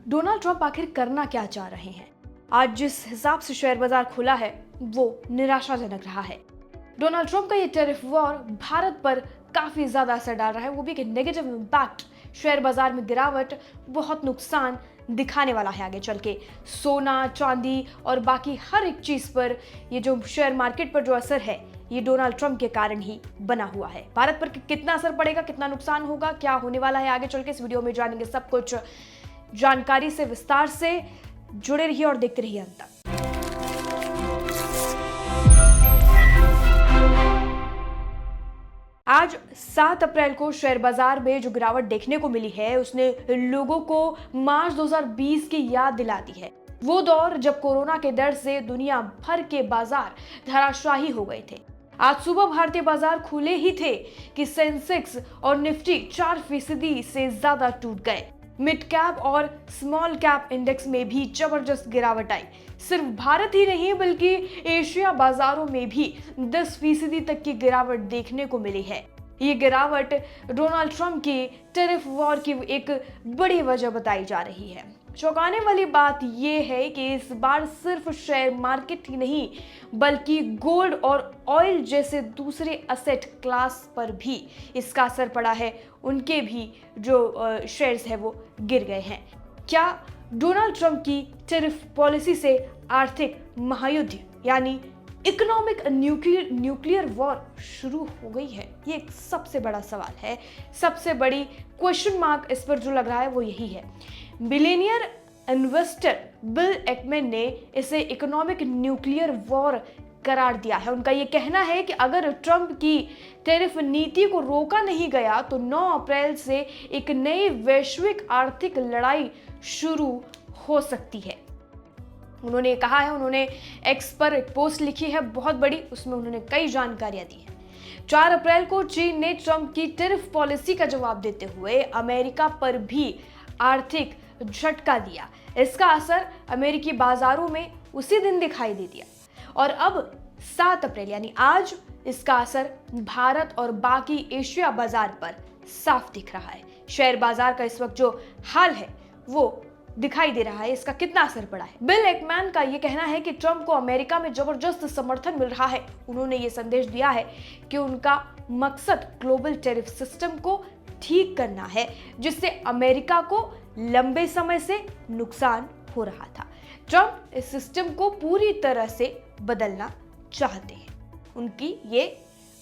Donald Trump आखिर करना क्या चाह रहे हैं? आज जिस हिसाब से शेयर बाजार खुला है वो निराशाजनक रहा है। डोनाल्ड ट्रंप का ये टैरिफ वॉर भारत पर काफी ज्यादा असर डाल रहा है, वो भी एक नेगेटिव इम्पैक्ट। शेयर बाजार में गिरावट, बहुत नुकसान दिखाने वाला है आगे चल के। सोना, चांदी और बाकी हर एक चीज पर ये जो शेयर मार्केट पर जो असर है, ये डोनाल्ड ट्रंप के कारण ही बना हुआ है। भारत पर कितना असर पड़ेगा, कितना नुकसान होगा, क्या होने वाला है आगे चल के, इस वीडियो में जानेंगे सब कुछ। जानकारी से विस्तार से जुड़े रहिए और देखते रहिए अंत तक। आज 7 अप्रैल को शेयर बाजार में जो गिरावट देखने को मिली है, उसने लोगों को मार्च 2020 की याद दिला दी है। वो दौर जब कोरोना के डर से दुनिया भर के बाजार धराशायी हो गए थे। आज सुबह भारतीय बाजार खुले ही थे कि सेंसेक्स और निफ्टी 4% से ज्यादा टूट गए। मिड कैप और स्मॉल कैप इंडेक्स में भी जबरदस्त गिरावट आई। सिर्फ भारत ही नहीं बल्कि एशिया बाजारों में भी 10% तक की गिरावट देखने को मिली है। ये गिरावट डोनाल्ड ट्रंप की टैरिफ वॉर की एक बड़ी वजह बताई जा रही है। चौंकाने वाली बात यह है कि इस बार सिर्फ शेयर मार्केट ही नहीं बल्कि गोल्ड और ऑयल जैसे दूसरे असेट क्लास पर भी इसका असर पड़ा है। उनके भी जो शेयर्स है वो गिर गए हैं। क्या डोनाल्ड ट्रंप की टैरिफ पॉलिसी से आर्थिक महायुद्ध यानी इकोनॉमिक न्यूक्लियर वॉर शुरू हो गई है? ये एक सबसे बड़ा सवाल है। सबसे बड़ी क्वेश्चन मार्क इस पर जो लग रहा है वो यही है। बिलियनियर इन्वेस्टर बिल एकमैन ने इसे इकोनॉमिक न्यूक्लियर वॉर करार दिया है। उनका यह कहना है कि अगर ट्रंप की टैरिफ नीति को रोका नहीं गया तो 9 अप्रैल से एक नई वैश्विक आर्थिक लड़ाई शुरू हो सकती है। उन्होंने कहा है, उन्होंने एक्स पर एक पोस्ट लिखी है बहुत बड़ी, उसमें उन्होंने कई जानकारियां दी हैं। 4 अप्रैल को चीन ने ट्रंप की टैरिफ पॉलिसी का जवाब देते हुए अमेरिका पर भी आर्थिक झटका दिया। इसका असर अमेरिकी बाजारों में उसी दिन दिखाई दे दिया और अब 7 अप्रैल यानी आज इसका असर भारत और बाकी एशिया बाजार पर साफ दिख रहा है। शेयर बाजार का इस वक्त जो हाल है वो दिखाई दे रहा है, इसका कितना असर पड़ा है। बिल एकमैन का यह कहना है कि ट्रंप को अमेरिका में जबरदस्त समर्थन मिल रहा है। उन्होंने ये संदेश दिया है कि उनका मकसद ग्लोबल टैरिफ सिस्टम को ठीक करना है जिससे अमेरिका को लंबे समय से नुकसान हो रहा था। ट्रंप इस सिस्टम को पूरी तरह से बदलना चाहते हैं। उनकी ये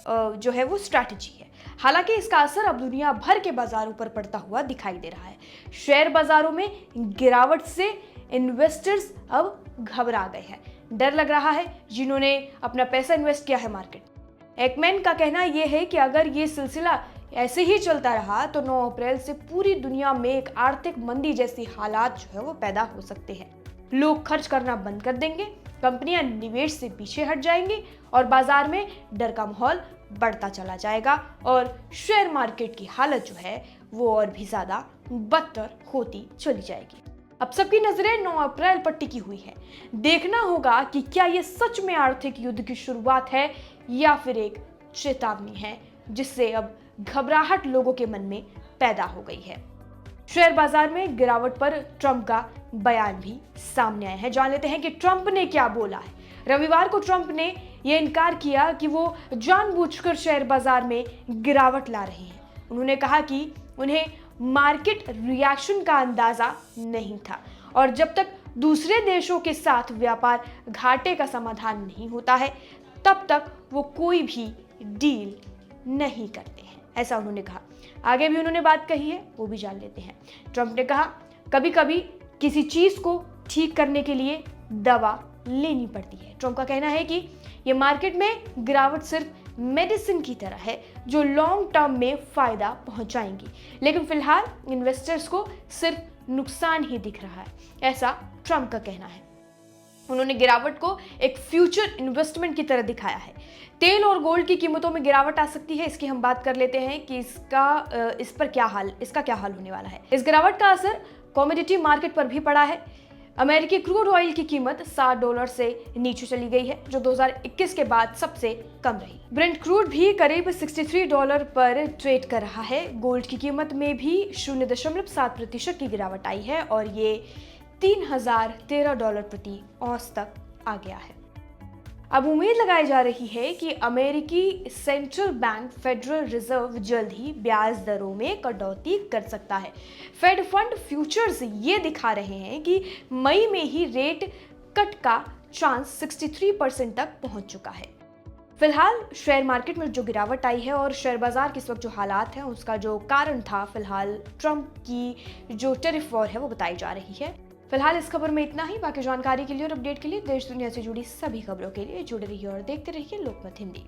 जो है वो स्ट्रैटेजी है। हालांकि इसका असर अब दुनिया भर के बाजारों पर पड़ता हुआ दिखाई दे रहा है। शेयर बाजारों में गिरावट से इन्वेस्टर्स अब घबरा गए हैं। डर लग रहा है जिन्होंने अपना पैसा इन्वेस्ट किया है मार्केट। एकमैन का कहना यह है कि अगर ये सिलसिला ऐसे ही चलता रहा तो 9 अप्रैल से पूरी दुनिया में एक आर्थिक मंदी जैसी हालात जो है वो पैदा हो सकते हैं। लोग खर्च करना बंद कर देंगे, कंपनियां निवेश से पीछे हट जाएंगी और बाजार में डर का माहौल बढ़ता चला जाएगा और शेयर मार्केट की हालत जो है वो और भी ज्यादा बदतर होती चली जाएगी। अब सबकी नजरें 9 अप्रैल पर टिकी हुई है। देखना होगा कि क्या ये सच में आर्थिक युद्ध की शुरुआत है या फिर एक चेतावनी है जिससे अब घबराहट लोगों के मन में पैदा हो गई है। शेयर बाजार में गिरावट पर ट्रंप का बयान भी सामने आया है। जान लेते हैं कि ट्रंप ने क्या बोला है। रविवार को ट्रंप ने यह इनकार किया कि वो जानबूझकर शेयर बाजार में गिरावट ला रहे हैं। उन्होंने कहा कि उन्हें मार्केट रिएक्शन का अंदाजा नहीं था और जब तक दूसरे देशों के साथ व्यापार घाटे का समाधान नहीं होता है तब तक वो कोई भी डील नहीं करते हैं, ऐसा उन्होंने कहा। आगे भी उन्होंने बात कही है, वो भी जान लेते हैं। ट्रंप ने कहा, कभी कभी किसी चीज को ठीक करने के लिए दवा लेनी पड़ती है। ट्रंप का कहना है कि ये मार्केट में गिरावट सिर्फ मेडिसिन की तरह है जो लॉन्ग टर्म में फायदा पहुंचाएंगी, लेकिन फिलहाल इन्वेस्टर्स को सिर्फ नुकसान ही दिख रहा है, ऐसा ट्रंप का कहना है। उन्होंने गिरावट को एक फ्यूचर इन्वेस्टमेंट की तरह दिखाया है। तेल और गोल्ड की कीमतों में गिरावट आ सकती है, इसकी हम बात कर लेते हैं कि इसका क्या हाल होने वाला है। इस गिरावट का असर कमोडिटी मार्केट पर भी पड़ा है। अमेरिकी क्रूड ऑयल की कीमत $60 से नीचे चली गई है, जो 2021 के बाद सबसे कम रही। ब्रेंट क्रूड भी करीब $63 पर ट्रेड कर रहा है। गोल्ड की कीमत में भी 0.7% की गिरावट आई है और ये $3013 प्रति औंस तक आ गया है। अब उम्मीद लगाई जा रही है कि अमेरिकी सेंट्रल बैंक फेडरल रिजर्व जल्द ही ब्याज दरों में कटौती कर सकता है। फेड फंड फ्यूचर्स ये दिखा रहे हैं कि मई में ही रेट कट का चांस 63% तक पहुंच चुका है। फिलहाल शेयर मार्केट में जो गिरावट आई है और शेयर बाजार के इस वक्त जो हालात हैं उसका जो कारण था फिलहाल ट्रंप की जो टैरिफ वॉर है वो बताई जा रही है। फिलहाल इस खबर में इतना ही। बाकी जानकारी के लिए और अपडेट के लिए देश दुनिया से जुड़ी सभी खबरों के लिए जुड़े रहिए और देखते रहिए लोकमत हिंदी।